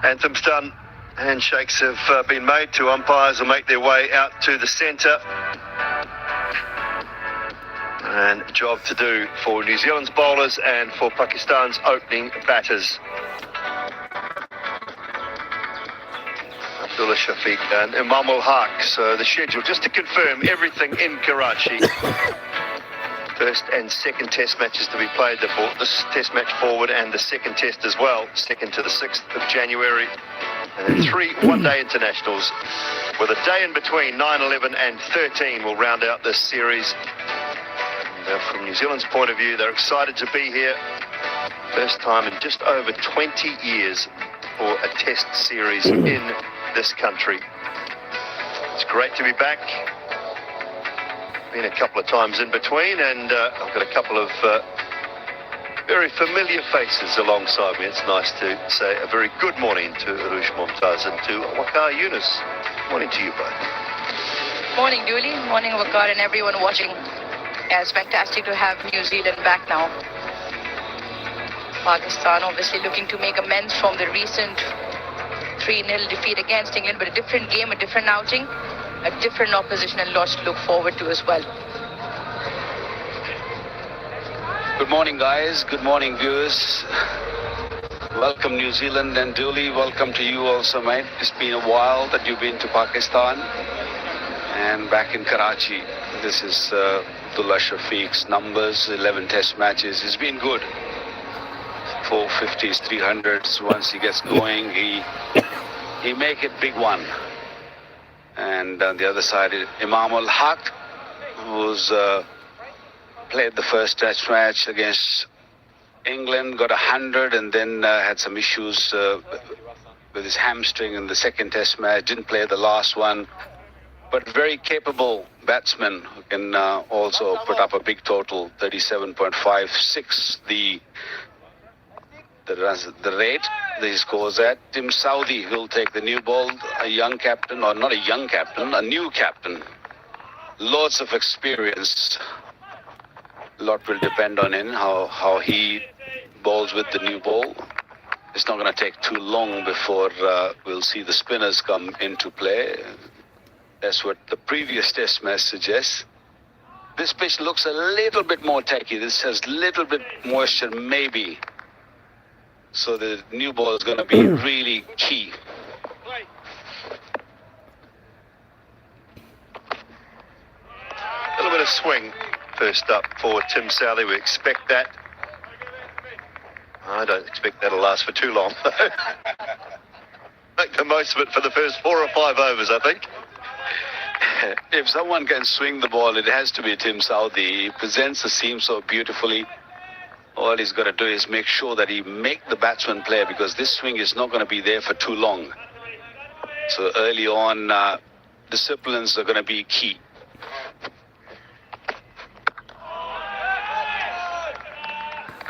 Anthem's done. Handshakes have been made. Two umpires will make their way out to the centre. And a job to do for New Zealand's bowlers and for Pakistan's opening batters. Abdullah Shafiq and Imam ul Haq. So the schedule, just to confirm everything in Karachi. First and second test matches to be played. They brought this test match forward and the second test as well. Second to the 6th of January. And then 3 one-day internationals with a day in between. 9, 11 and 13 will round out this series. And, from New Zealand's point of view, they're excited to be here. First time in just over 20 years for a test series in this country. It's great to be back. Been a couple of times in between, and I've got a couple of very familiar faces alongside me. It's nice to say a very good morning to Arush Mumtaz and to Waqar Younis. Morning to you both. Morning, Dooley. Morning, Waqar, and everyone watching. Yeah, it's fantastic to have New Zealand back now. Pakistan obviously looking to make amends from the recent 3-0 defeat against England, but a different game, a different outing, a different opposition, and lots to look forward to as well. Good morning, guys. Good morning, viewers. Welcome, New Zealand, and Dooley, welcome to you also, mate. It's been a while that you've been to Pakistan and back in Karachi. This is Abdullah Shafiq's numbers, 11 test matches. It's been good. 450s, 300s. Once he gets going, he make it big one. And on the other side, Imam ul Haq, who's played the first test match against England, got 100, and then had some issues with his hamstring in the second test match. Didn't play the last one, but very capable batsman who can also put up a big total, 37.56. The rate that he scores at. Tim Southee will take the new ball, a young captain, or not a young captain, a new captain. Lots of experience. A lot will depend on him, how he bowls with the new ball. It's not going to take too long before we'll see the spinners come into play. That's what the previous test match suggests. This pitch looks a little bit more tacky. This has a little bit moisture, maybe. So the new ball is going to be really key. A little bit of swing first up for Tim Southee. We expect that. I don't expect that'll last for too long. Make the most of it for the first 4 or 5 overs, I think. If someone can swing the ball, it has to be Tim Southee. He presents the seam so beautifully. All he's got to do is make sure that he make the batsman play, because this swing is not going to be there for too long. So early on, disciplines are going to be key.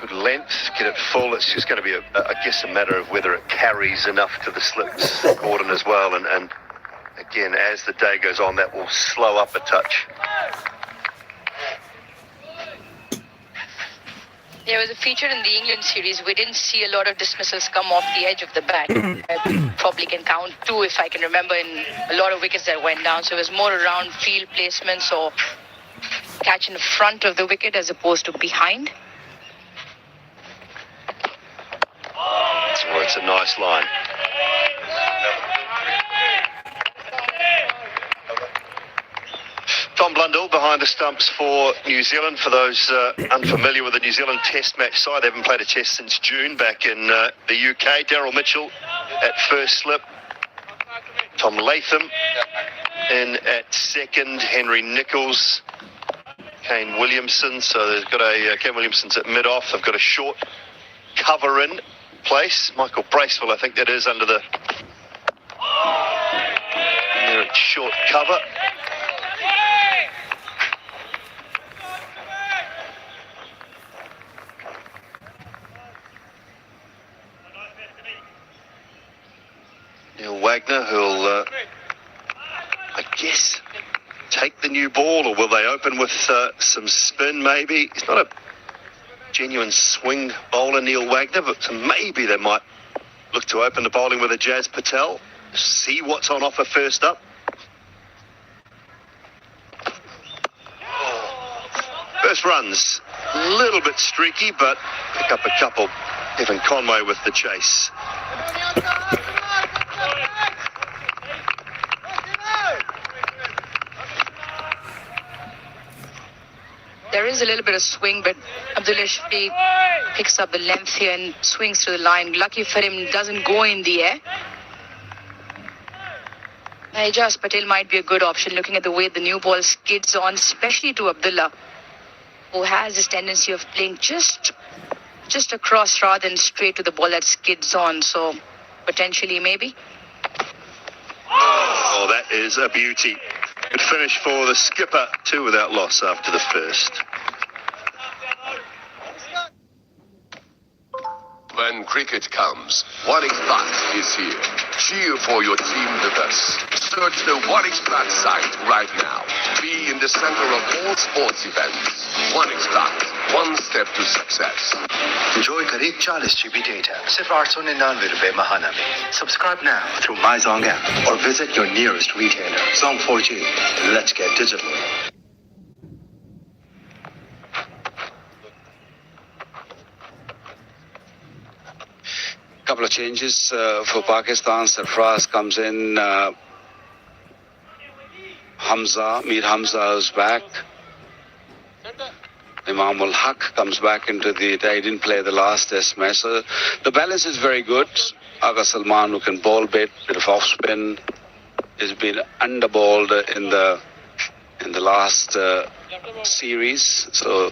Good length, get it full. It's just going to be, I guess, a matter of whether it carries enough to the slips, Gordon, as well. And again, as the day goes on, that will slow up a touch. There was a feature in the England series. We didn't see a lot of dismissals come off the edge of the bat. I probably can count 2 if I can remember, in a lot of wickets that went down. So it was more around field placements or catch in front of the wicket as opposed to behind. Oh, it's a nice line. Tom Blundell behind the stumps for New Zealand. For those unfamiliar with the New Zealand Test match side, they haven't played a test since June back in the UK. Daryl Mitchell at first slip. Tom Latham in at second. Henry Nichols. Kane Williamson. So they've got Kane Williamson's at mid-off. They've got a short cover in place. Michael Bracewell, I think that is, under the... And they're at short cover. Neil Wagner, who'll, I guess, take the new ball, or will they open with some spin maybe? He's not a genuine swing bowler, Neil Wagner, but maybe they might look to open the bowling with a Jazz Patel. See what's on offer first up. First runs, a little bit streaky, but pick up a couple. Evan Conway with the chase. There is a little bit of swing, but Abdullah Shafiq picks up the length here and swings through the line. Lucky for him, doesn't go in the air. Ijaz Patel might be a good option, looking at the way the new ball skids on, especially to Abdullah, who has this tendency of playing just across rather than straight to the ball that skids on. So potentially maybe. Oh, that is a beauty. Good finish for the skipper, 2 without loss after the first. When cricket comes, OneXBet is here. Cheer for your team with us. Search the OneXBet site right now. Be in the center of all sports events. OneXBet, one step to success. Enjoy करीब 40 GB data, सिर्फ 899 रुपए महाना में. Subscribe now through MyZong app or visit your nearest retailer. Zong 4G. Let's get digital. Couple of changes for Pakistan. Sarfraz comes in. Mir Hamza is back. Imam ul Haq comes back into the... He didn't play the last test match. So the balance is very good. Agha Salman, who can bowl bit of off spin, has been underbowled in the last series. So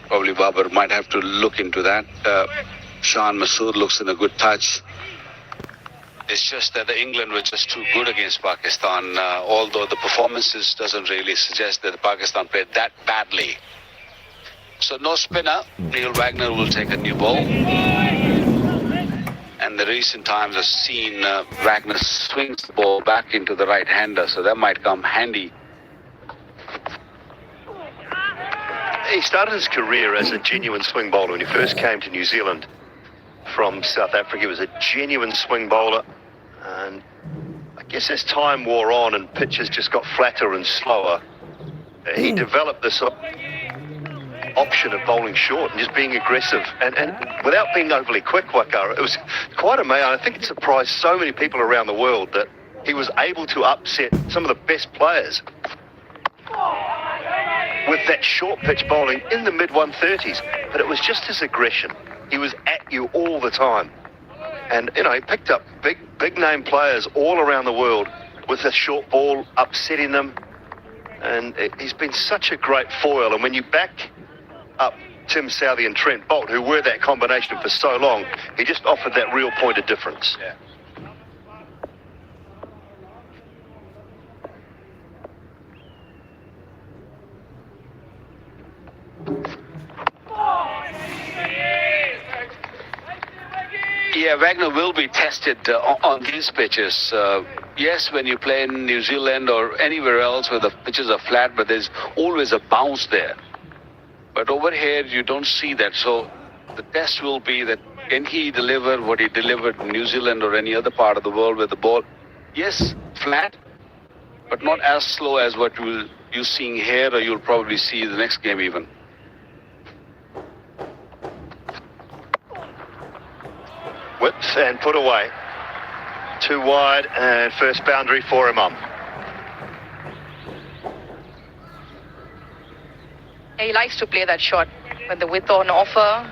probably Babar might have to look into that. Shan Masood looks in a good touch. It's just that the England were just too good against Pakistan, although the performances doesn't really suggest that Pakistan played that badly. So no spinner. Neil Wagner will take a new ball. And the recent times have seen Wagner swings the ball back into the right-hander, so that might come handy. He started his career as a genuine swing bowler when he first came to New Zealand from South Africa. He was a genuine swing bowler, and I guess as time wore on and pitches just got flatter and slower, he developed this option of bowling short and just being aggressive and without being overly quick, Wakara. It was quite amazing. I think it surprised so many people around the world that he was able to upset some of the best players with that short pitch bowling in the mid-130s. But it was just his aggression. He was at you all the time. And, you know, he picked up big name players all around the world with a short ball, upsetting them. And he's been such a great foil. And when you back up Tim Southee and Trent Boult, who were that combination for so long, he just offered that real point of difference. Yeah. Yeah, Wagner will be tested on these pitches. Yes, when you play in New Zealand or anywhere else where the pitches are flat, but there's always a bounce there. But over here, you don't see that. So the test will be that can he deliver what he delivered in New Zealand or any other part of the world with the ball? Yes, flat, but not as slow as what you're seeing here, or you'll probably see the next game even. Whips and put away. 2 wide and first boundary for Imam. He likes to play that shot, but the width on offer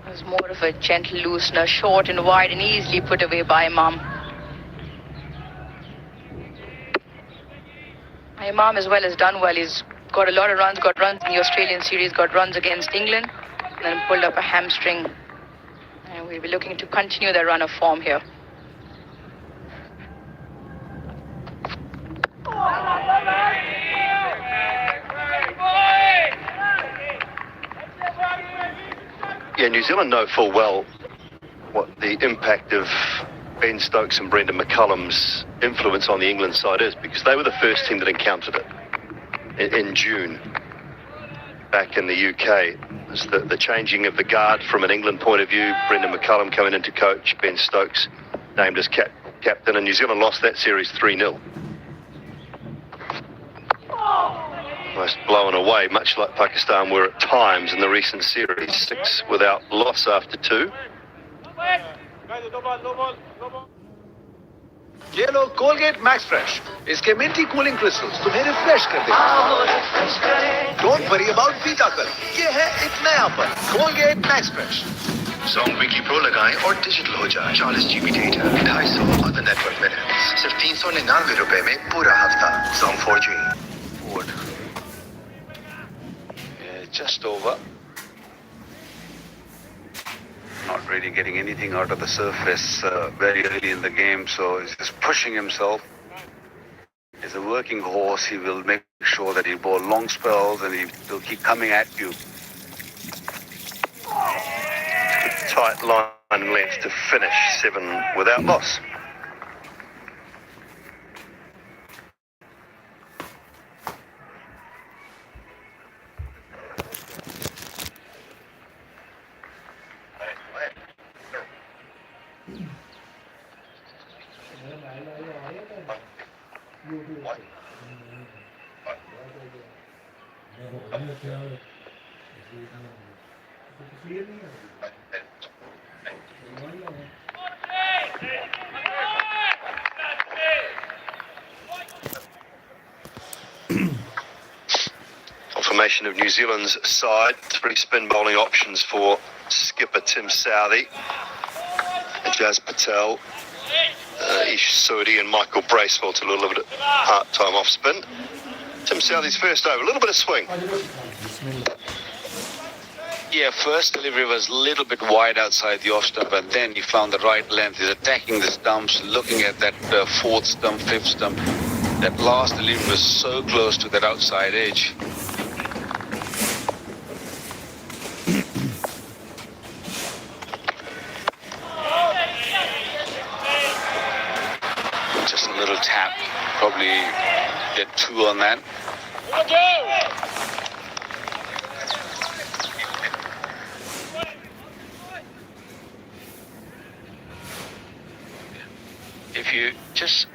was more of a gentle loosener, short and wide and easily put away by Imam. Imam as well has done well. He's got a lot of runs, got runs in the Australian series, got runs against England, and then pulled up a hamstring. And we'll be looking to continue their run of form here. Yeah, New Zealand know full well what the impact of Ben Stokes and Brendan McCullum's influence on the England side is, because they were the first team that encountered it in June back in the UK. It was the changing of the guard from an England point of view, Brendan McCullum coming in to coach, Ben Stokes named as captain, and New Zealand lost that series 3-0. Almost blown away, much like Pakistan were at times in the recent series. 6 without loss after 2. ये लो Colgate max fresh इसके Minty cooling crystals तुम्हें refresh कर देंगे don't worry about बीताकल ये है एक नयापन Colgate max fresh Zong Weekly Pro लगाएं और डिजिटल हो जाए 40 GB data 250 other network minutes सिर्फ 399 रुपए में पूरा हफ्ता Zong 4G. Yeah, just over. Not really getting anything out of the surface very early in the game, so he's just pushing himself. He's a working horse. He will make sure that he'll bowl long spells and he'll keep coming at you. Tight line length to finish 7 without loss. Confirmation of New Zealand's side. 3 spin bowling options for skipper Tim Southee, Jazz Patel, Ish Sodhi and Michael Bracewell to a little bit of part-time off spin. Tim Southee's first over, a little bit of swing. Yeah, first delivery was a little bit wide outside the off stump, and then he found the right length. He's attacking the stumps, looking at that 4th stump, 5th stump. That last delivery was so close to that outside edge. Just a little tap, probably get 2 on that. If you just